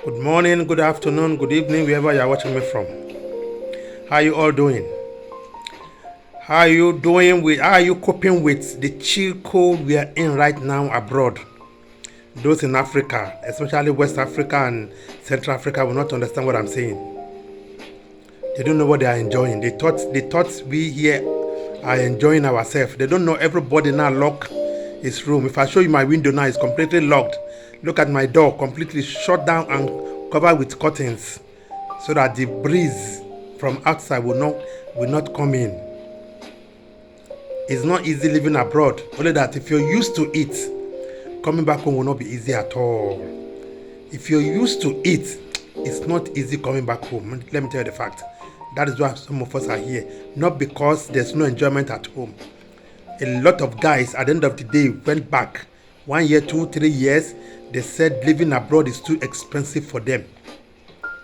Good morning, good afternoon, good evening, wherever you are watching me from. How are you all doing? How are you doing how are you coping with the chill cold we are in right now abroad? Those in Africa, especially West Africa and Central Africa, will not understand what I'm saying. They don't know what they are enjoying. They thought we here are enjoying ourselves. They don't know everybody now lock his room. If I show you my window now, it's completely locked. Look at my door, completely shut down and covered with curtains, so that the breeze from outside will not come in. It's not easy living abroad. Only that if you're used to it, coming back home will not be easy at all. If you're used to it, it's not easy coming back home. Let me tell you the fact. That is why some of us are here. Not because there's no enjoyment at home. A lot of guys at the end of the day went back 1 year, 2, 3 years. They said living abroad is too expensive for them.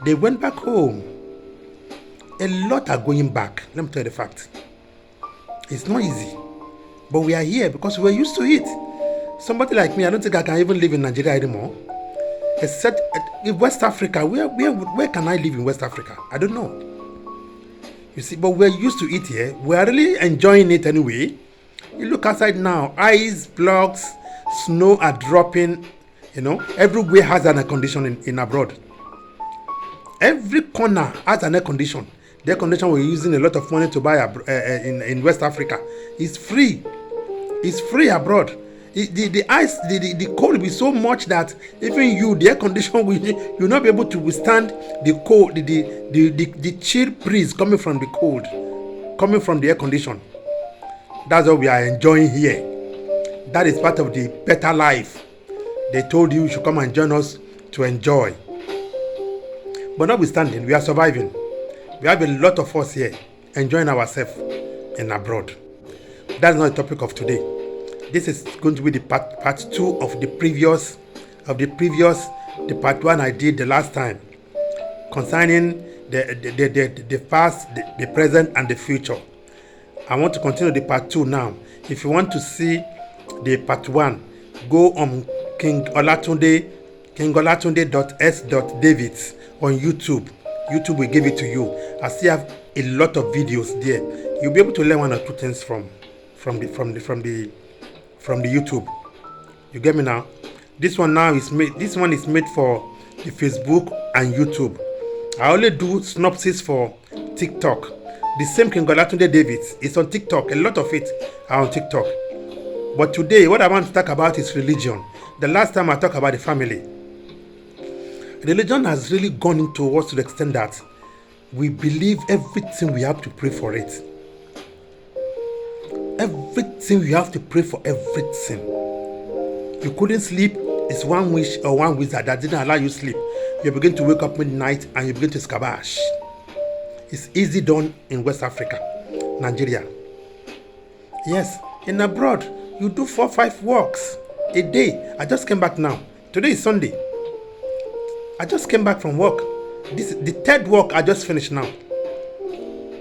They went back home. A lot are going back. Let me tell you the fact. It's not easy. But we are here because we're used to it. Somebody like me, I don't think I can even live in Nigeria anymore. Except in West Africa. Where can I live in West Africa? I don't know. You see, but we're used to it here. We are really enjoying it anyway. You look outside now, ice blocks, snow are dropping. Everywhere has an air condition in abroad. Every corner has an air condition. The air condition we're using a lot of money to buy in West Africa. It's free. It's free abroad. The ice, the cold will be so much that even the air condition you'll not be able to withstand the cold, the chill breeze coming from the cold, coming from the air condition. That's what we are enjoying here. That is part of the better life. They told you should come and join us to enjoy. But notwithstanding, we are surviving. We have a lot of us here enjoying ourselves in abroad. That's not the topic of today. This is going to be the part 2 of the previous, the part 1 I did the last time, concerning the past, the present, and the future. I want to continue the part 2 now. If you want to see the part 1, go on Kingolatunde.S.Davids on YouTube. YouTube will give it to you. I still have a lot of videos there. You'll be able to learn 1 or 2 things from the YouTube. You get me now? This one is made for the Facebook and YouTube. I only do synopsis for TikTok. The same Kingolatunde.S is on TikTok. A lot of it are on TikTok. But today, what I want to talk about is religion. The last time I talked about the family. Religion has really gone into us to the extent that we believe everything we have to pray for it. Everything we have to pray for everything. You couldn't sleep, it's one wish or one wizard that didn't allow you sleep. You begin to wake up midnight and you begin to scabash. It's easy done in West Africa, Nigeria. Yes, in abroad, you do 4-5 walks a day. I just came back now. Today is Sunday. I just came back from work. The 3rd walk I just finished now.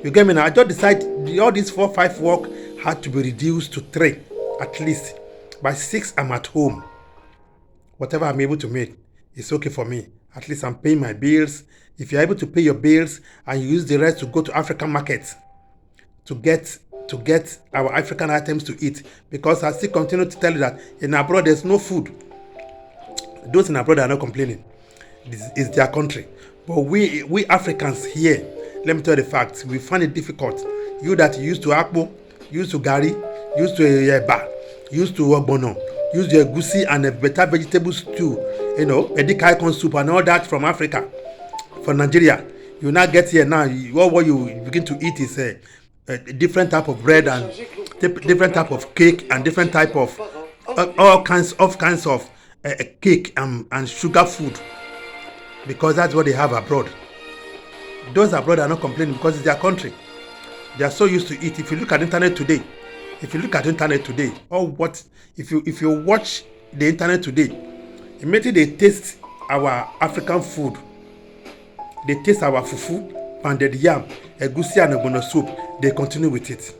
You get me now? I just decided all these 4-5 walk had to be reduced to 3 at least. By 6 I'm at home. Whatever I'm able to make, it's okay for me. At least I'm paying my bills. If you're able to pay your bills and you use the rest to go to African markets to get our African items to eat, because I still continue to tell you that in abroad there's no food. Those in abroad are not complaining. This is their country. But we Africans here, let me tell you the facts, we find it difficult. You that used to akpo, used to gari, used to yeba, used to ogbono, used to egusi and a better vegetable stew, edikai corn soup and all that from Africa, from Nigeria. You now get here now, what you begin to eat is a different type of bread and different type of cake and different type of all kinds of cake and sugar food, because that's what they have abroad. Those abroad are not complaining because it's their country. They are so used to it. If you look at internet today, if you watch the internet today, immediately they taste our African food. They taste our fufu, pounded yam, egusi and ogbono soup. They continue with it.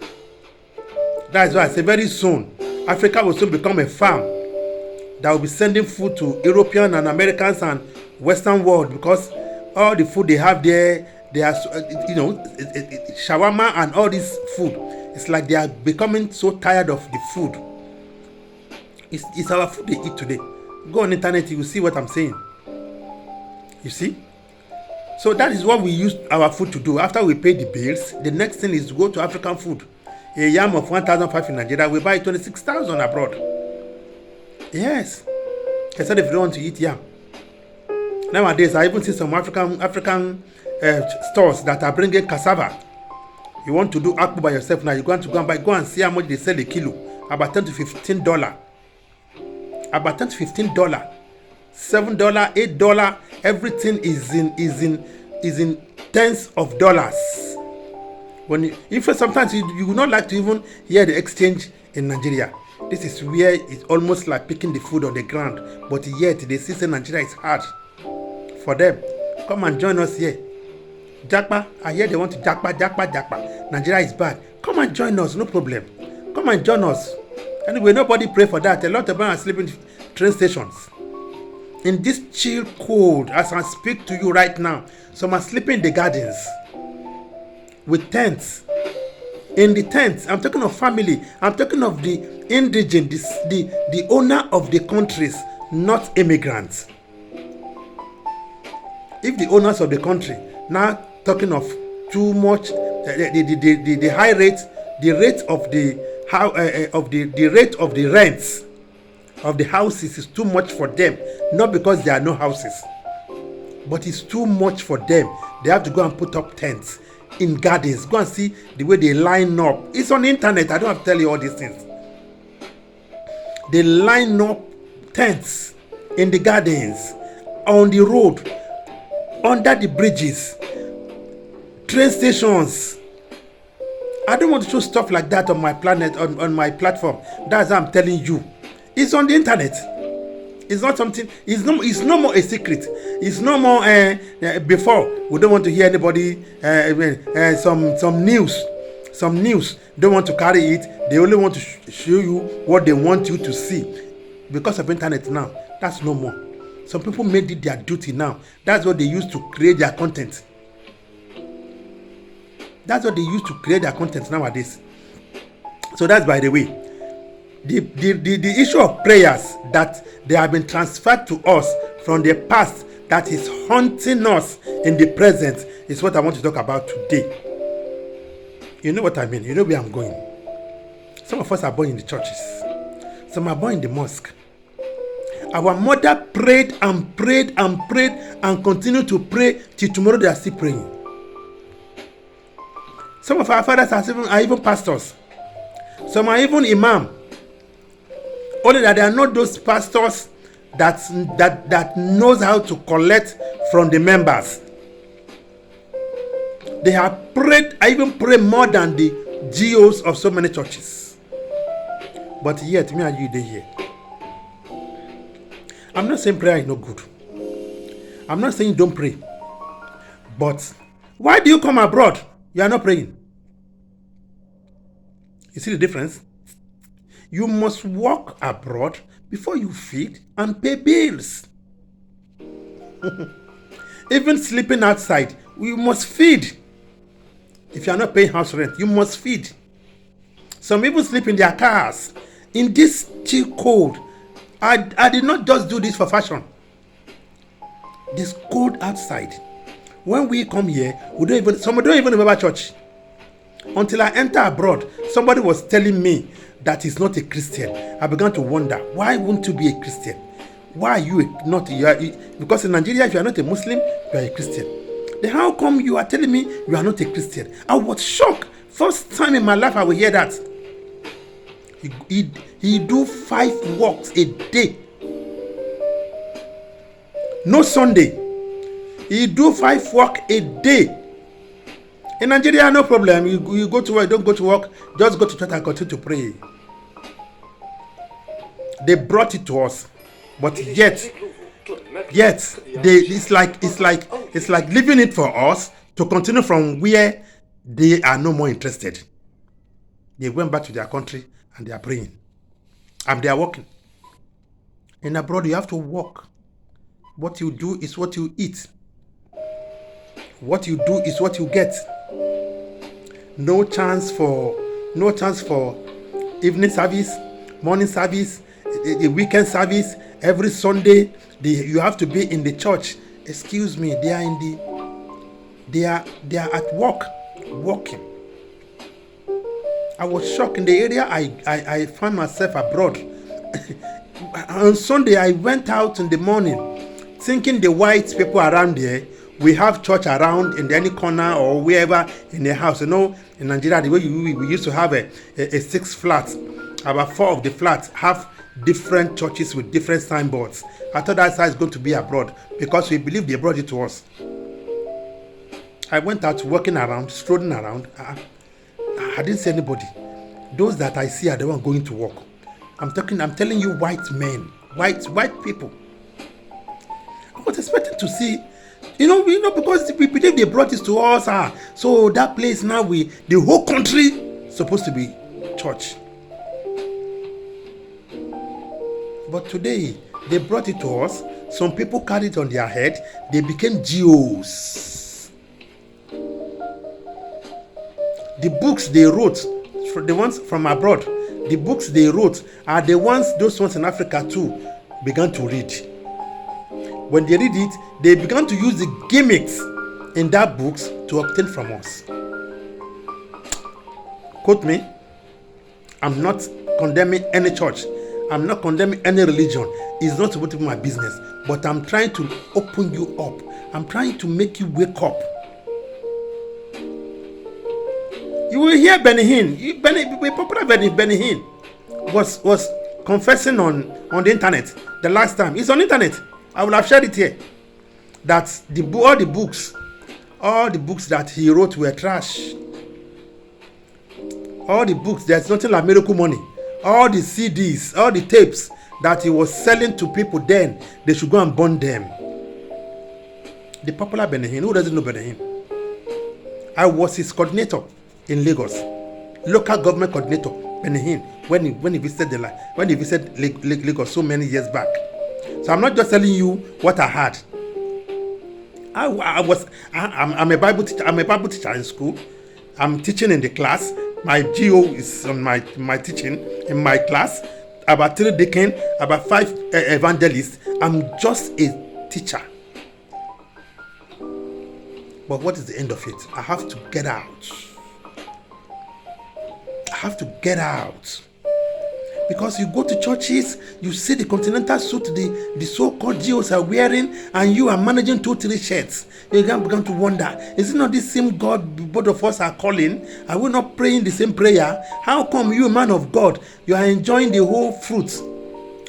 That's why I say very soon, Africa will soon become a farm that will be sending food to Europeans and Americans and Western world, because all the food they have there, they are shawarma and all this food. It's like they are becoming so tired of the food. It's our food they eat today. Go on internet, you will see what I'm saying. You see? So that is what we use our food to do. After we pay the bills, the next thing is to go to African food. A yam of 1,500 in Nigeria, we buy 26,000 abroad. Yes. Except if you don't want to eat yam. Nowadays, I even see some African stores that are bringing cassava. You want to do akpu by yourself now, you're going to go and see how much they sell a kilo. About $10 to $15. About $10 to $15. $7, $8, everything is in tens of dollars. If sometimes you would not like to even hear the exchange in Nigeria. This is where it's almost like picking the food on the ground, but yet they see that Nigeria is hard for them. Come and join us here. Japa, I hear they want to japa. Nigeria is bad. Come and join us, no problem. Come and join us. Anyway, nobody pray for that. A lot of them are sleeping in train stations. In this chill cold, as I speak to you right now, some are sleeping in the gardens with tents. In the tents, I'm talking of family. I'm talking of the indigent, the owner of the countries, not immigrants. If the owners of the country now talking of too much, the high rate, the rate of the rate of the rents of the houses is too much for them, not because there are no houses, but it's too much for them. They have to go and put up tents in gardens. Go and see the way they line up. It's on the internet. I don't have to tell you all these things. They line up tents in the gardens, on the road, under the bridges, train stations. I don't want to show stuff like that on my planet, on my platform. That's what I'm telling you. It's on the internet. It's not something. It's no more a secret. It's no more. Before, we don't want to hear anybody. Some news. Don't want to carry it. They only want to show you what they want you to see. Because of internet now, that's no more. Some people made it their duty now. That's what they use to create their content. That's what they use to create their content nowadays. So that's by the way. The issue of prayers that they have been transferred to us from the past that is haunting us in the present is what I want to talk about today. You know what I mean? You know where I'm going. Some of us are born in the churches. Some are born in the mosque. Our mother prayed and prayed and prayed and continued to pray till tomorrow they are still praying. Some of our fathers are even pastors. Some are even imam. Only that they are not those pastors that knows how to collect from the members. They have prayed, I even pray more than the GOs of so many churches. But yet, me and you, they here. I'm not saying prayer is not good. I'm not saying don't pray. But why do you come abroad? You are not praying. You see the difference? You must walk abroad before you feed and pay bills. Even sleeping outside, you must feed. If you are not paying house rent, you must feed. Some even sleep in their cars. In this chill cold, I did not just do this for fashion. This cold outside. When we come here, some don't even remember church. Until I enter abroad, somebody was telling me that he's not a Christian. I began to wonder, why wouldn't you be a Christian? Why are you not? Because in Nigeria, if you are not a Muslim, you are a Christian. Then how come you are telling me you are not a Christian? I was shocked. First time in my life I will hear that. He do 5 walks a day. No Sunday. He do 5 walks a day. In Nigeria, no problem. You go to work, don't go to work, just go to church and continue to pray. They brought it to us, but yet it's like leaving it for us to continue from where they are no more interested. They went back to their country and they are praying, and they are working. In abroad, you have to work. What you do is what you eat. What you do is what you get. No chance for evening service, morning service, the weekend service. Every Sunday, you have to be in the church. Excuse me, they are at work, working. I was shocked in the area I found myself abroad. On Sunday, I went out in the morning, thinking the white people around there, we have church around in any corner or wherever in the house. You know, in Nigeria, the way we used to have a 6 flats. About 4 of the flats have different churches with different signboards. I thought that size is going to be abroad because we believe they brought it to us. I went out walking around, strolling around. I didn't see anybody. Those that I see are the ones going to work. I'm telling you, white men, white people. I was expecting to see, because we believe they brought this to us. So that place now, the whole country supposed to be church. But today, they brought it to us. Some people carried it on their head. They became GOs. The books they wrote, the ones from abroad, the books they wrote are those ones in Africa too began to read. When they read it, they began to use the gimmicks in that books to obtain from us. Quote me, I'm not condemning any church. I'm not condemning any religion. It's not supposed to be my business. But I'm trying to open you up. I'm trying to make you wake up. You will hear Benny Hinn. Popular Benny Hinn was confessing on the internet the last time. It's on the internet. I will have shared it here. That all the books that he wrote were trash. All the books, there's nothing like Miracle Money. All the CDs, all the tapes that he was selling to people then, they should go and burn them. The popular Benny Hinn, who doesn't know Benny Hinn? I was his coordinator in Lagos, local government coordinator, Benny Hinn, when he visited Lagos so many years back. So I'm not just telling you what I had. I'm a Bible teacher. I'm a Bible teacher in school. I'm teaching in the class. My GO is on my teaching in my class. About 3 deacons, about 5 evangelists. I'm just a teacher. But what is the end of it? I have to get out. I have to get out. Because you go to churches, you see the continental suit the so-called GOs are wearing, and you are managing 2-3 shirts. You can begin to wonder, is it not the same God both of us are calling? Are we not praying the same prayer? How come you, man of God, you are enjoying the whole fruits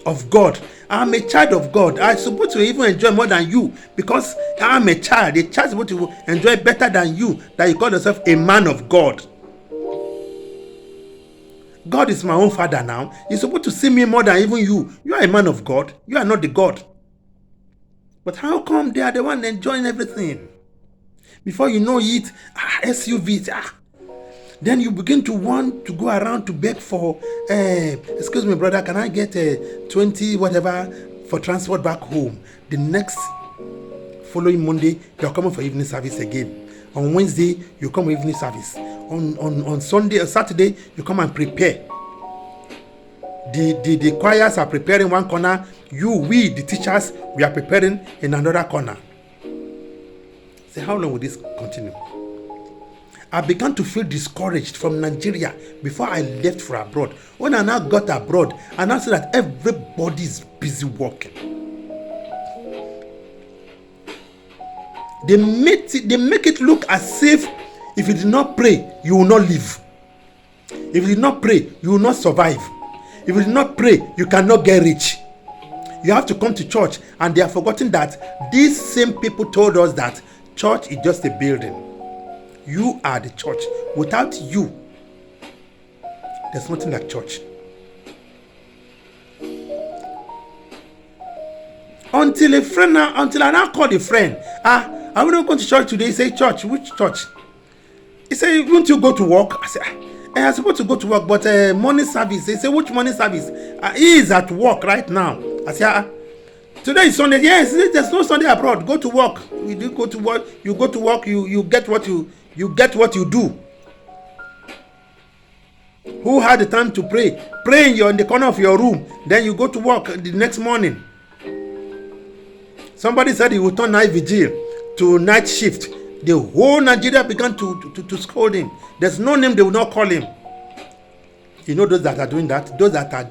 of God? I'm a child of God. I'm supposed to even enjoy more than you because I'm a child. A child is supposed to enjoy better than you, that you call yourself a man of God. God is my own father now. He's supposed to see me more than even you. You are a man of God. You are not the God. But how come they are the one enjoying everything? Before you know it, SUVs. Then you begin to want to go around to beg for, excuse me, brother, can I get 20 whatever for transport back home? The next following Monday, you're coming for evening service again. On Wednesday, you come for evening service. On Sunday or Saturday, you come and prepare. The choirs are preparing one corner. We, the teachers, we are preparing in another corner. So how long will this continue? I began to feel discouraged from Nigeria before I left for abroad. When I now got abroad, I now see that everybody is busy working. They make it look as if you did not pray, you will not live. If you did not pray, you will not survive. If you did not pray, you cannot get rich. You have to come to church, and they have forgotten that these same people told us that church is just a building. You are the church. Without you, there's nothing like church. Until I now called a friend. I will not go to church today. He said, church, which church? He said, won't you go to work? I said, I'm supposed to go to work, but morning service. He said, which morning service? He is at work right now. I said, Today is Sunday. Yes, there's no Sunday abroad. Go to work. You do go to work. You go to work. You get what you get what you do. Who had the time to pray? Pray in the corner of your room. Then you go to work the next morning. Somebody said he would turn night vigil to night shift. The whole Nigeria began to scold him. There's no name they will not call him. You know those that are doing that? Those that are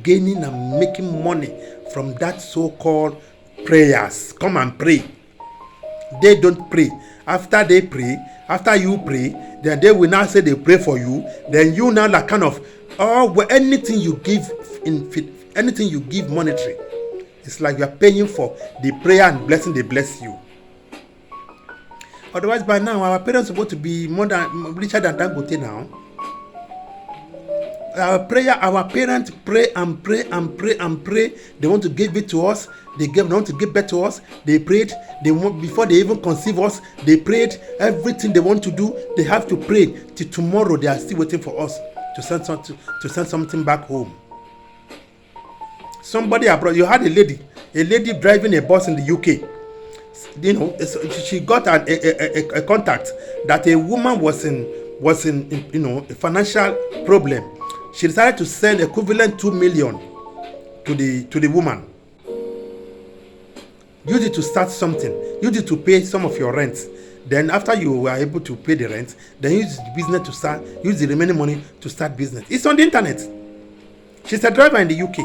gaining and making money from that so-called prayers. Come and pray. They don't pray. After they pray, after you pray, then they will now say they pray for you. Then you now like kind of, anything you give anything you give monetary, it's like you are paying for the prayer and blessing they bless you. Otherwise, by now our parents are supposed to be richer than Dangote now. Our parents pray and pray and pray and pray. They want to give it to us. They want to give back to us. They prayed. Before they even conceive us, they prayed. Everything they want to do, they have to pray. Till tomorrow, they are still waiting for us to send something back home. Somebody abroad, you had a lady driving a bus in the UK. You know, she got a contact that a woman was in a financial problem. She decided to send equivalent 2 million to the woman. Use it to start something. Use it to pay some of your rent. Then after you were able to pay the rent, then use the business to start. Use the remaining money to start business. It's on the internet. She's a driver in the UK.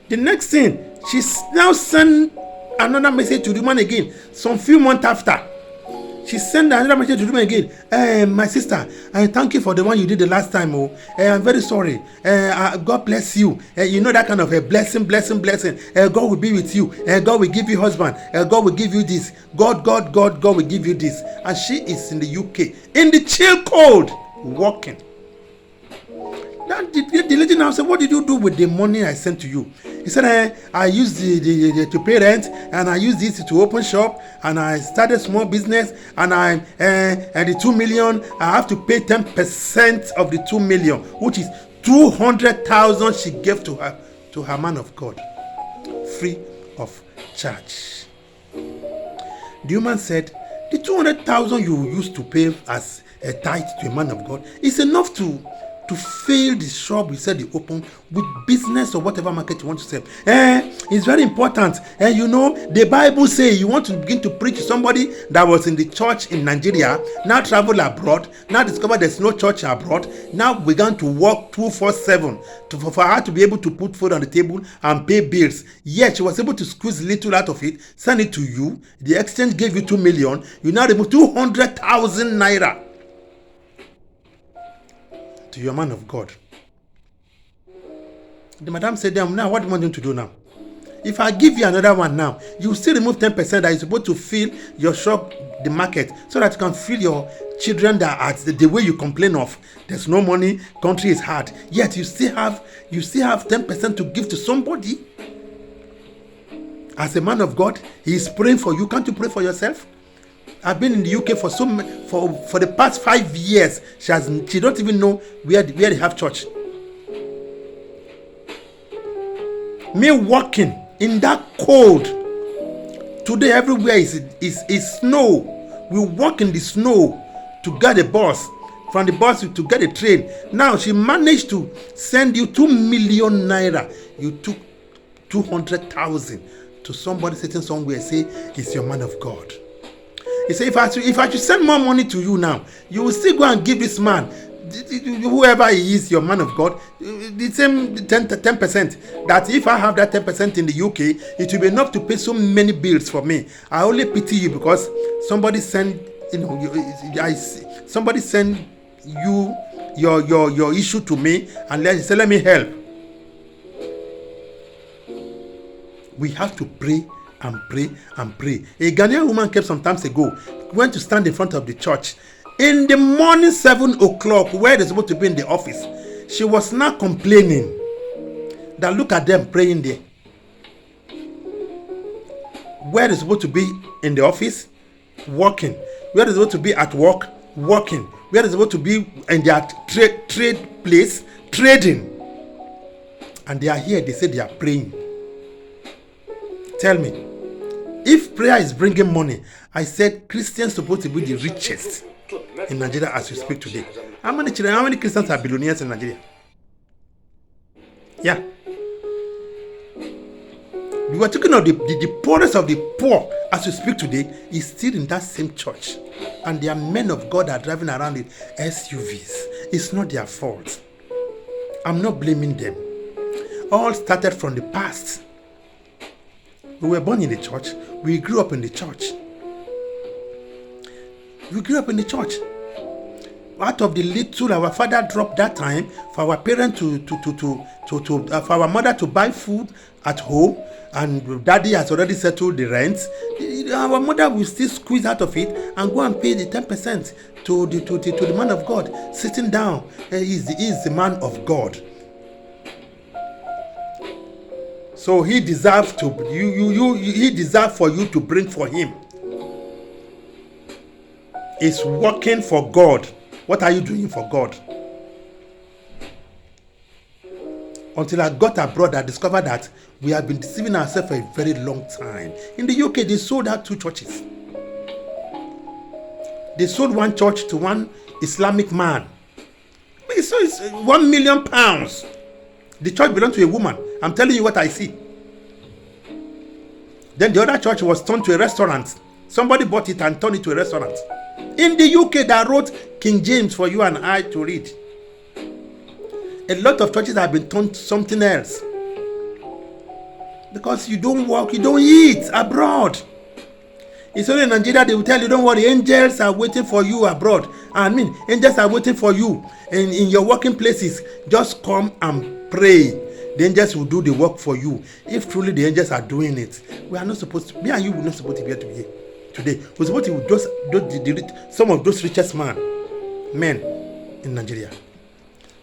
The next thing, she's now sent another message to the woman again. Some few months after, she sent another message to the woman again. My sister, I thank you for the one you did the last time. I'm very sorry. God bless you. You know that kind of a blessing. God will be with you. God will give you husband. God will give you this. God will give you this. And she is in the UK, in the chill cold, working. Now the lady now said, "What did you do with the money I sent to you?" He said, "I used the to pay rent, and I used this to open shop, and I started small business, and and the 2 million, I have to pay 10% of the 2 million, which is 200,000 she gave to her man of God, free of charge." The woman said, "The 200,000 you used to pay as a tithe to a man of God is enough to fill the shop you said you open with business or whatever market you want to sell. It's very important. You know, the Bible says you want to begin to preach to somebody that was in the church in Nigeria, now travel abroad, now discover there's no church abroad, now began to work 24/7 for her to be able to put food on the table and pay bills. Yet she was able to squeeze little out of it, send it to you. The exchange gave you 2 million. You now remove 200,000 naira to your man of God." The madam said, "Now what do you want him to do now? If I give you another one now, you still remove 10% that is supposed to fill your shop, the market, so that you can feed your children that are the way you complain of. There's no money, country is hard. Yet you still have 10% to give to somebody. As a man of God, he is praying for you. Can't you pray for yourself?" I've been in the UK for the past 5 years. She don't even know where they have church. Me walking in that cold. Today everywhere is snow. We walk in the snow to get a bus. From the bus to get a train. Now she managed to send you 2 million naira. You took 200,000 to somebody sitting somewhere. Say he's your man of God. He said, if I should send more money to you now, you will still go and give this man, whoever he is, your man of God, the same 10%. That if I have that 10% in the UK, it will be enough to pay so many bills for me. I only pity you because somebody sent you your issue to me and let me help. We have to pray and pray and pray. A Ghanaian woman came some times ago, went to stand in front of the church in the morning 7 o'clock, where they're supposed to be in the office. She was now complaining that look at them praying there, where they're supposed to be in the office working, where they're supposed to be at work working, where they're supposed to be in their trade place trading, and they are here. They say they are praying. Tell me. If prayer is bringing money, I said Christians supposed to be the richest in Nigeria as we speak today. How many children, how many Christians are billionaires in Nigeria? Yeah. We were talking of the poorest of the poor as we speak today is still in that same church. And their men of God are driving around in SUVs. It's not their fault. I'm not blaming them. All started from the past. We were born in the church. We grew up in the church. We grew up in the church. Out of the little our father dropped that time for our parents for our mother to buy food at home, and daddy has already settled the rent, our mother will still squeeze out of it and go and pay the 10% to the man of God sitting down. He is the man of God. So he deserves to he deserves for you to bring for him. It's working for God. What are you doing for God? Until I got abroad, I discovered that we have been deceiving ourselves for a very long time. In the UK, they sold out 2 churches. They sold one church to one Islamic man. So it's £1 million. The church belonged to a woman. I'm telling you what I see. Then the other church was turned to a restaurant. Somebody bought it and turned it to a restaurant. In the UK, that wrote King James for you and I to read. A lot of churches have been turned to something else. Because you don't work, you don't eat abroad. It's only in Nigeria they will tell you, don't worry, angels are waiting for you abroad. I mean, angels are waiting for you in your working places. Just come and pray. The angels will do the work for you. If truly the angels are doing it, we are not supposed to, me and you were not supposed to be here today. We're supposed to just some of those richest men in Nigeria.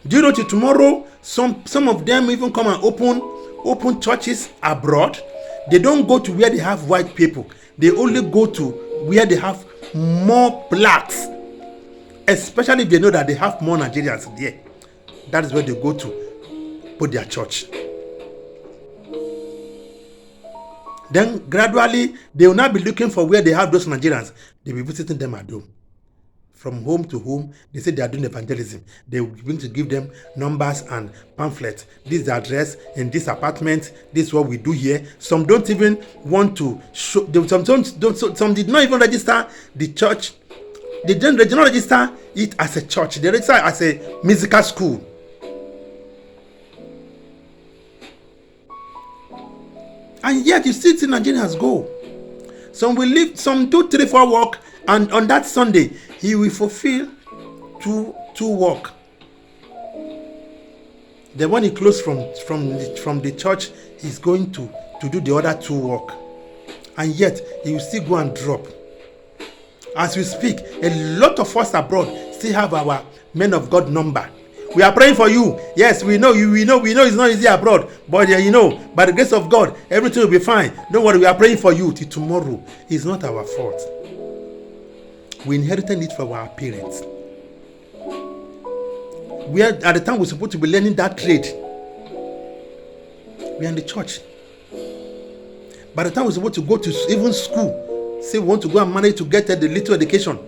Do you know that tomorrow some of them even come and open churches abroad? They don't go to where they have white people. They only go to where they have more blacks, especially if they know that they have more Nigerians there. That is where they go to put their church. Then gradually they will not be looking for where they have those Nigerians. They will be visiting them at home. From home to home, they say they are doing evangelism. They will begin to give them numbers and pamphlets. This is the address in this apartment. This is what we do here. Some don't even want to show. Some did not even register the church. They did not register it as a church. They register it as a musical school. And yet you still see Nigerians go. Some will leave, some 2, 3, 4 work, and on that Sunday he will fulfill two work. Then when he closes from the church, he's going to do the other 2 work. And yet he will still go and drop. As we speak, a lot of us abroad still have our men of God number. We are praying for you. Yes, we know it's not easy abroad, but by the grace of God, everything will be fine. Don't worry, we are praying for you till tomorrow. It's not our fault. We inherited it from our parents. We are at the time we're supposed to be learning that trade. We are in the church. By the time we're supposed to go to even school, say we want to go and manage to get the little education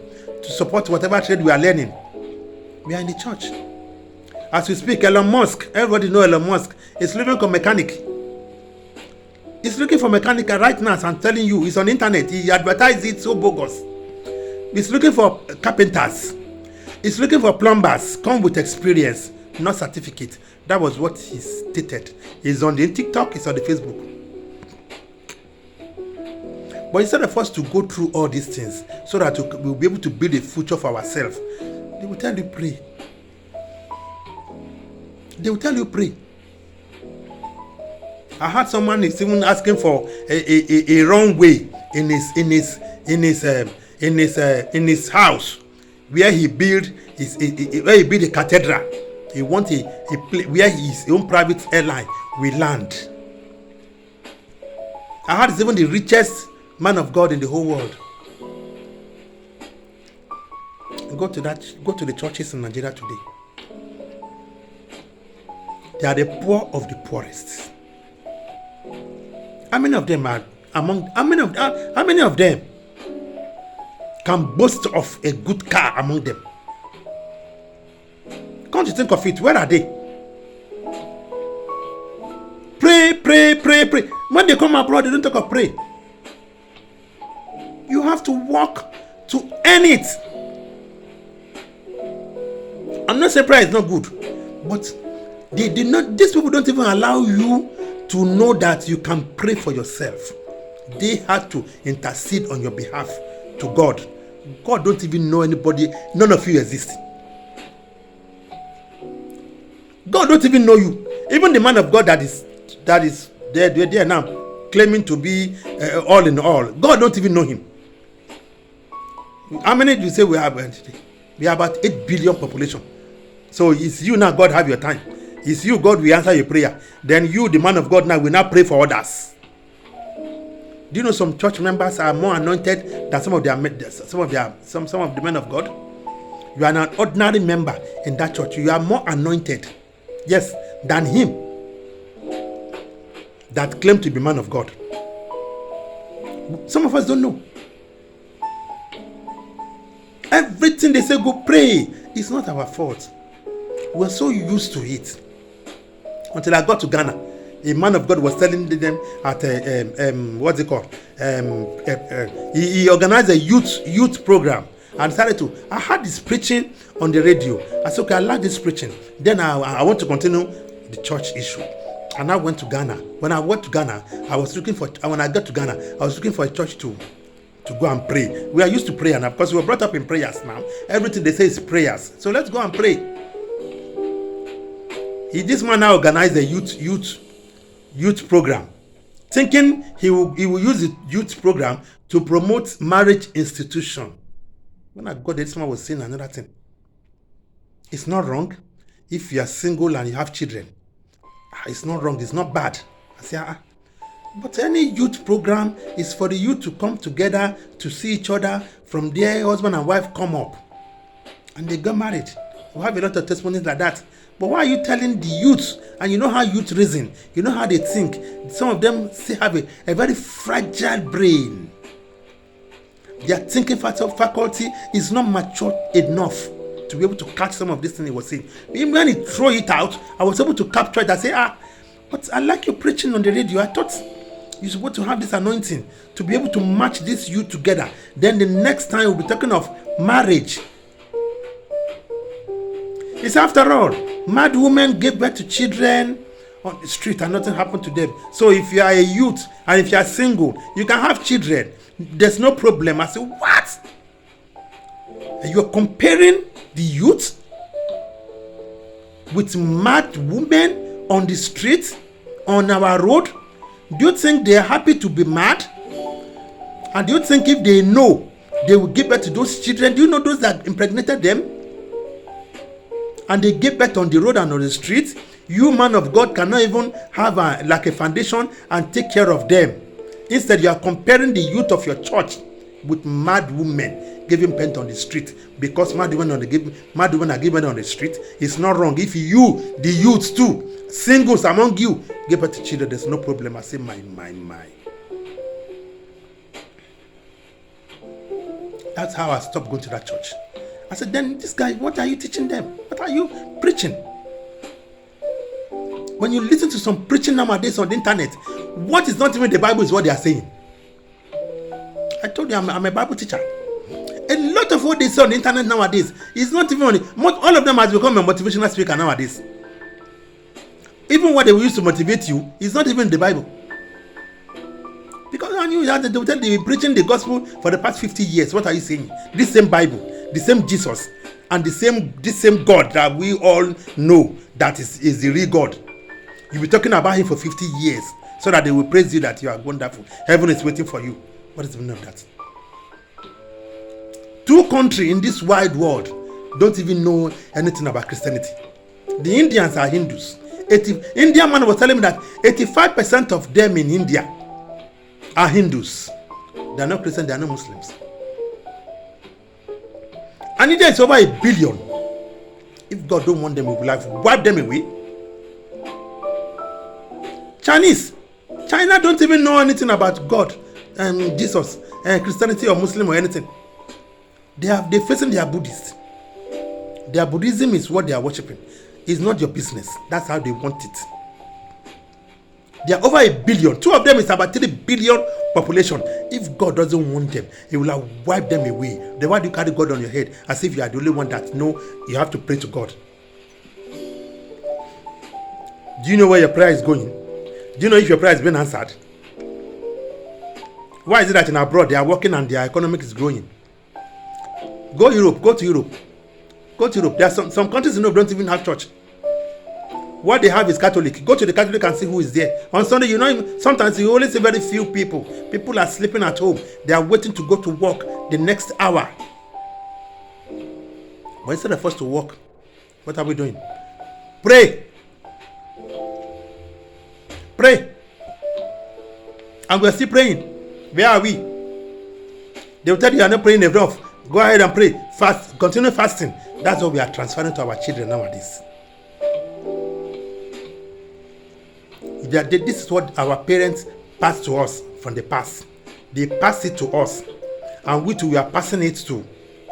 to support whatever trade we are learning, we are in the church. As we speak, Elon Musk, everybody know Elon Musk, is looking for mechanic. He's looking for mechanic right now, as I'm telling you. It's on the internet. He advertised it so bogus. He's looking for carpenters. He's looking for plumbers. Come with experience, not certificate. That was what he stated. He's on the TikTok, he's on the Facebook. But instead of us to go through all these things so that we'll be able to build a future for ourselves, they will tell you pray. They will tell you pray. I heard someone is even asking for a wrong way in his house where he built a cathedral. He wants a place where his own private airline will land. I heard it's even the richest man of God in the whole world. Go to the churches in Nigeria today. They are the poor of the poorest. How many of them are among how many of them can boast of a good car among them? Can't you think of it? Where are they? Pray. When they come abroad, they don't talk of pray. You have to work to earn it. I'm not saying prayer is not good, but they did not. These people don't even allow you to know that you can pray for yourself. They had to intercede on your behalf to God. God don't even know anybody. None of you exist. God don't even know you. Even the man of God that is there now, claiming to be all in all. God don't even know him. How many do you say we have today? We have about 8 billion population. So it's you now, God have your time. It's you, God will answer your prayer. Then you, the man of God, now will now pray for others. Do you know some church members are more anointed than some of the men of God? You are an ordinary member in that church. You are more anointed, yes, than him that claimed to be man of God. Some of us don't know. Everything they say, go pray. It's not our fault. We're so used to it. Until I got to Ghana, a man of God was telling them at what's it called? He organized a youth program and I had this preaching on the radio. I said, okay, I like this preaching. Then I want to continue the church issue. And I went to Ghana. When I went to Ghana, when I got to Ghana, I was looking for a church to go and pray. We are used to prayer now because we were brought up in prayers now. Everything they say is prayers. So let's go and pray. This man now organized a youth program, thinking he will use the youth program to promote marriage institution. When I got there, this man was saying another thing. It's not wrong if you are single and you have children. It's not wrong. It's not bad. I say, but any youth program is for the youth to come together to see each other. From there, husband and wife come up and they got married. We have a lot of testimonies like that. But why are you telling the youth? And you know how youth reason. You know how they think. Some of them still have a very fragile brain. Their thinking faculty is not mature enough to be able to catch some of this thing he was saying. Even when he threw it out, I was able to capture it and say, but I like you preaching on the radio. I thought you're supposed to have this anointing to be able to match this youth together. Then the next time we'll be talking of marriage. It's after all, mad women gave birth to children on the street and nothing happened to them. So if you are a youth and if you are single, you can have children. There's no problem. I say, what? You're comparing the youth with mad women on the street, on our road? Do you think they're happy to be mad? And do you think if they know they will give birth to those children, do you know those that impregnated them? And they give birth on the road and on the street. You, man of God, cannot even have a foundation and take care of them. Instead, you are comparing the youth of your church with mad women giving birth on the street. Because mad women are given on the street. It's not wrong. If you, the youths too, singles among you, give birth to children, there's no problem. I say, my. That's how I stopped going to that church. I said, then this guy, what are you teaching them? What are you preaching? When you listen to some preaching nowadays on the internet, what is not even the Bible is what they are saying. I told you I'm a Bible teacher. A lot of what they say on the internet nowadays is not even all of them has become a motivational speaker nowadays. Even what they used to motivate you is not even the Bible. Because I knew that they will be preaching the gospel for the past 50 years. What are you saying? This same Bible, the same Jesus, and this same God that we all know that is the real God. You'll be talking about him for 50 years so that they will praise you that you are wonderful. Heaven is waiting for you. What is the meaning of that? 2 countries in this wide world don't even know anything about Christianity. The Indians are Hindus. Indian man was telling me that 85% of them in India are Hindus. They are not Christians, they are not Muslims. And India is over 1 billion. If God don't want them, He will have wipe them away. China don't even know anything about God. Jesus, Christianity or Muslim or anything. They're facing their Buddhists. Their Buddhism is what they are worshiping. It's not your business. That's how they want it. They are over 1 billion. 2 of them is about 3 billion population. If God doesn't want them, He will have wiped them away. Then why do you carry God on your head as if you are the only one that know you have to pray to God? Do you know where your prayer is going? Do you know if your prayer is being answered? Why is it that in abroad they are working and their economic is growing? Go Europe. Go to Europe. Go to Europe. There are some countries in Europe don't even have church. What they have is Catholic. Go to the Catholic and see who is there. On Sunday, sometimes you only see very few people. People are sleeping at home. They are waiting to go to work the next hour. But instead of us to work, what are we doing? Pray. Pray. And we are still praying. Where are we? They will tell you are not praying enough. Go ahead and pray. Fast. Continue fasting. That's what we are transferring to our children nowadays. This is what our parents passed to us from the past. They passed it to us, and we are passing it to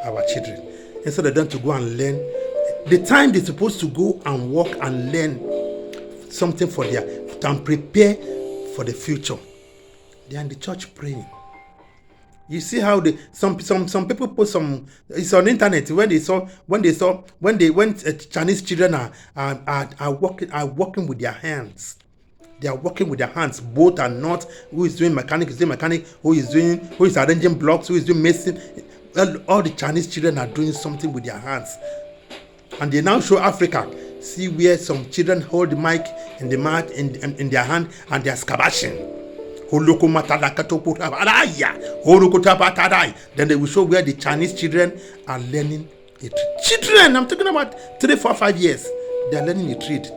our children. Instead of them to go and learn, the time they're supposed to go and work and learn something for and prepare for the future, they are in the church praying. You see how some people put some. It's on the internet when Chinese children are working with their hands. They are working with their hands, both and not. Who is doing mechanic? Is doing mechanic. Who is arranging blocks? Who is doing mason? All the Chinese children are doing something with their hands, and they now show Africa. See where some children hold the mic in their hand and they are scabashing. Then they will show where the Chinese children are learning a trade. Children, I'm talking about 3, 4, 5 years. They are learning a trade.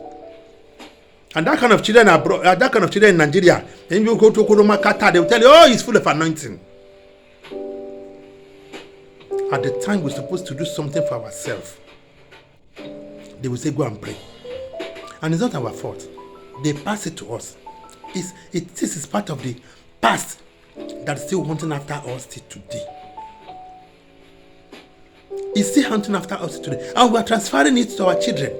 And that kind of children in Nigeria, then you go to Kolomakata, they will tell you, oh, he's full of anointing. At the time we're supposed to do something for ourselves, they will say, go and pray. And it's not our fault. They pass it to us. This is part of the past that's still hunting after us till today. It's still hunting after us today. And we're transferring it to our children.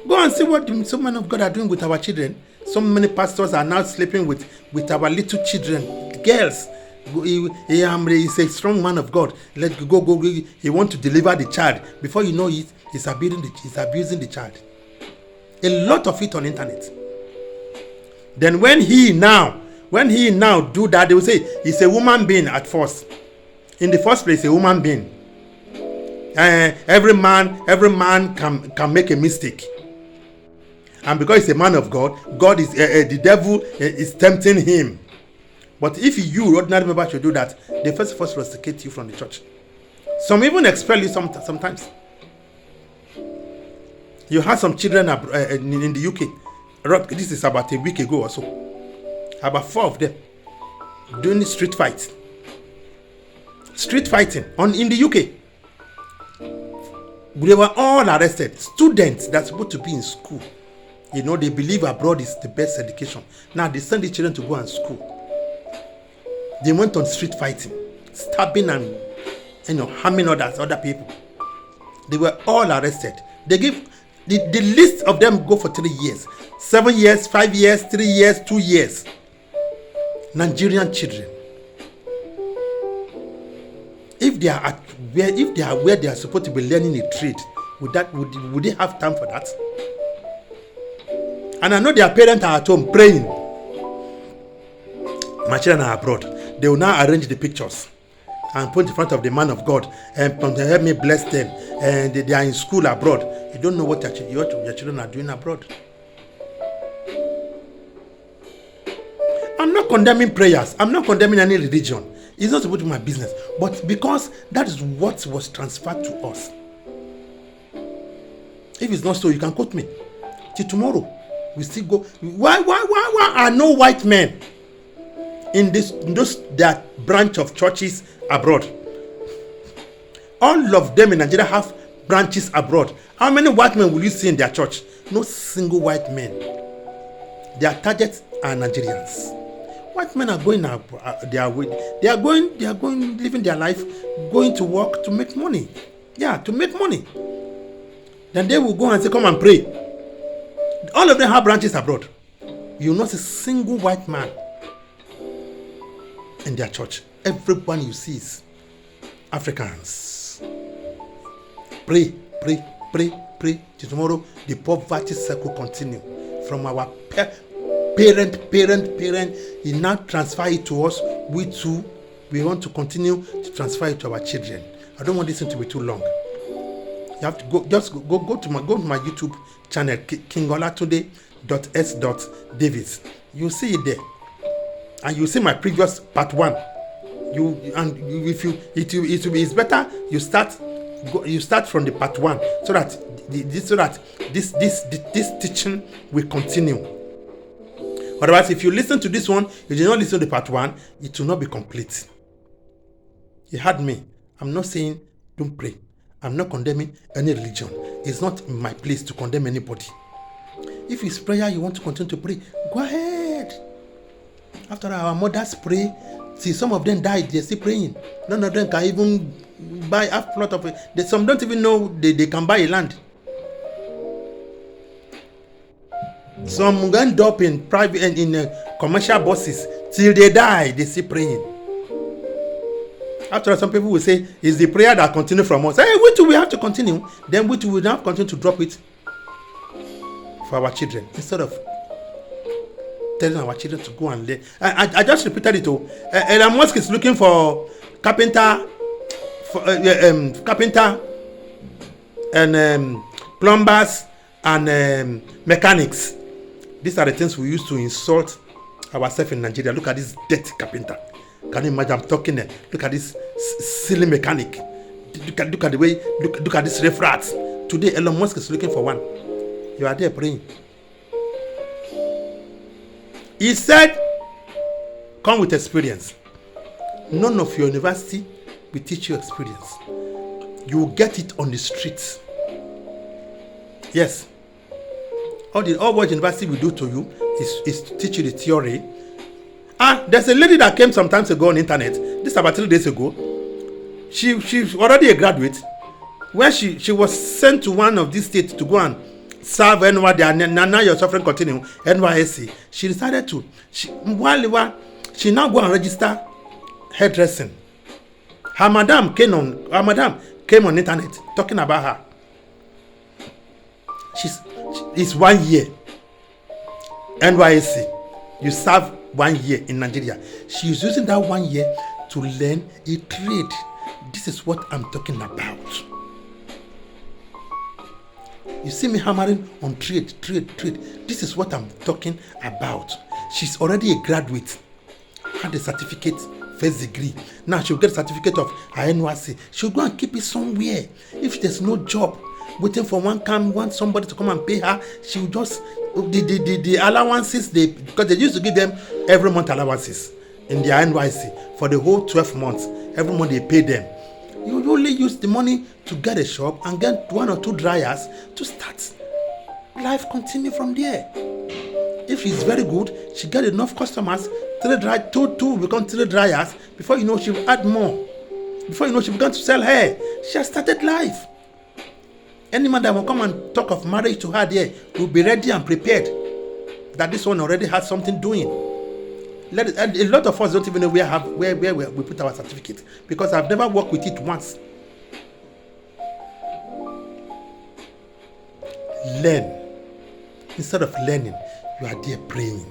Go and see what some men of God are doing with our children. So many pastors are now sleeping with our little children, girls. He is a strong man of God. Let go. He wants to deliver the child. Before you know it, he's abusing the child. A lot of it on internet. Then when he now do that, they will say he's a woman being at first. In the first place, a woman being. Every man can make a mistake. And because he's a man of God, the devil is tempting him. But if you, ordinary member, should do that, they first rusticate you from the church. Some even expel you sometimes. You had some children in the UK. This is about a week ago or so. About 4 of them doing street fighting in the UK. They were all arrested. Students that's supposed to be in school. They believe abroad is the best education. Now they send the children to go and school. They went on street fighting, stabbing and harming other people. They were all arrested. They give the list of them go for 3 years, 7 years, 5 years, 3 years, 2 years. Nigerian children. If they are where they are supposed to be learning a trade, would they have time for that? And I know their parents are at home praying. My children are abroad. They will now arrange the pictures and put in front of the man of God and help me bless them. And they are in school abroad. You don't know what your children are doing abroad. I'm not condemning prayers. I'm not condemning any religion. It's not supposed to be my business. But because that is what was transferred to us. If it's not so, you can quote me. Till tomorrow, we still go. Why are no white men in that branch of churches abroad? All of them in Nigeria have branches abroad. How many white men will you see in their church? No single white men. Their targets are Nigerians. White men are going up their way. They are going, living their life, going to work to make money. Yeah, to make money. Then they will go and say, come and pray. All of them have branches abroad. You will not see a single white man in their church. Everyone you see is Africans. Pray, pray, pray, pray. Till tomorrow, the poverty circle continue. From our parent, he now transfer it to us. We too, we want to continue to transfer it to our children. I don't want this thing to be too long. You have to go, just go to my YouTube channel, Kingolatunde.S.Davids. You see it there, and you see my previous part 1. It's better you start from the part 1 so that this teaching will continue. Otherwise, if you listen to this one, you did not listen to part 1, it will not be complete. You heard me. I'm not saying don't pray. I'm not condemning any religion. It's not my place to condemn anybody. If it's prayer you want to continue to pray, go ahead. After our mothers pray, see, some of them died, they're still praying. None of them can even buy a plot of it. Some don't even know they can buy a land. Some end up in private and in commercial buses till they die, they still praying. After all, some people will say, it's the prayer that continue from us. Hey, we too, we have to continue. Then we too will now continue to drop it for our children instead of telling our children to go and learn. I just repeated it. Elon Musk is looking for carpenter, and plumbers and mechanics. These are the things we use to insult ourselves in Nigeria. Look at this dirty carpenter. Can you imagine? I'm talking there. Look at this silly mechanic. Look at the way. Look at this refrats. Today, Elon Musk is looking for one. You are there praying. He said, "Come with experience." None of your university will teach you experience. You will get it on the streets. Yes. All what university will do to you is to teach you the theory. There's a lady that came some time ago on the internet. This is about 3 days ago. She's already a graduate. Where she was sent to one of these states to go and serve NYD. Now you're suffering continue NYSC. She decided to. She now go and register hairdressing. Her madam came on the internet talking about her. It's 1 year. NYSC. You serve 1 year in Nigeria. She is using that 1 year to learn a trade. This is what I'm talking about. You see me hammering on trade. This is what I'm talking about. She's already a graduate. Had a certificate, first degree. Now she'll get a certificate of her NYSC. She'll go and keep it somewhere. If there's no job, waiting for somebody to come and pay her, she'll just the allowances because they used to give them every month allowances in their NYC for the whole 12 months. Every month they pay them. You only use the money to get a shop and get 1 or 2 dryers to start. Life continue from there. If she's very good, she get enough customers. 2 become 3 dryers. Before you know, she will add more. Before you know, she began to sell hair. She has started life. Any man that will come and talk of marriage to her there will be ready and prepared that this one already has something doing. A lot of us don't even know where we put our certificate because I've never worked with it once. Learn. Instead of learning, you are there praying.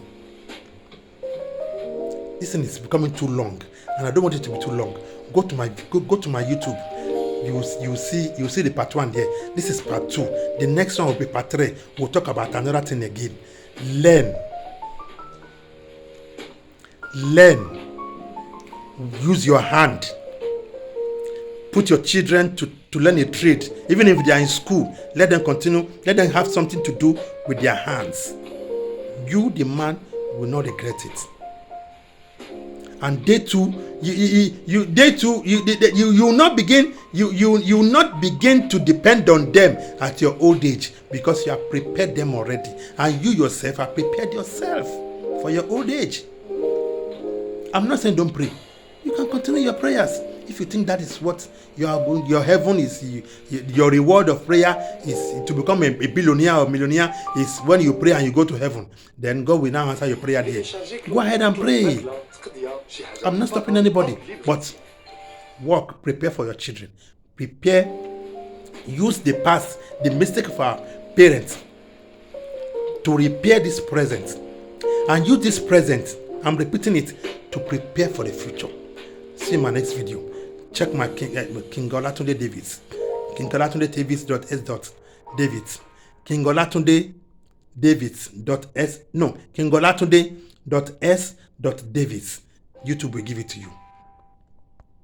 This thing is becoming too long, and I don't want it to be too long. Go to my YouTube. You see the part 1 there. This is part 2. The next one will be part 3. We'll talk about another thing again. Learn. Use your hand. Put your children to learn a trade. Even if they are in school, let them continue. Let them have something to do with their hands. You, the man, will not regret it. And they too, you will not begin to depend on them at your old age because you have prepared them already, and you yourself have prepared yourself for your old age. I'm not saying don't pray. You can continue your prayers if you think that is what your heaven is. Your reward of prayer is to become a billionaire or millionaire. Is when you pray and you go to heaven. Then God will now answer your prayer there. Go ahead and pray. I'm not stopping anybody, but work. Prepare for your children. Prepare. Use the past, the mistake of our parents, to repair this present, and use this present, I'm repeating it, to prepare for the future. See you in my next video. Check my Kingolatunde.S. Kingolatunde.S.Davids. Kingolatunde.S. No, Kingolatunde.S.Davids. YouTube will give it to you.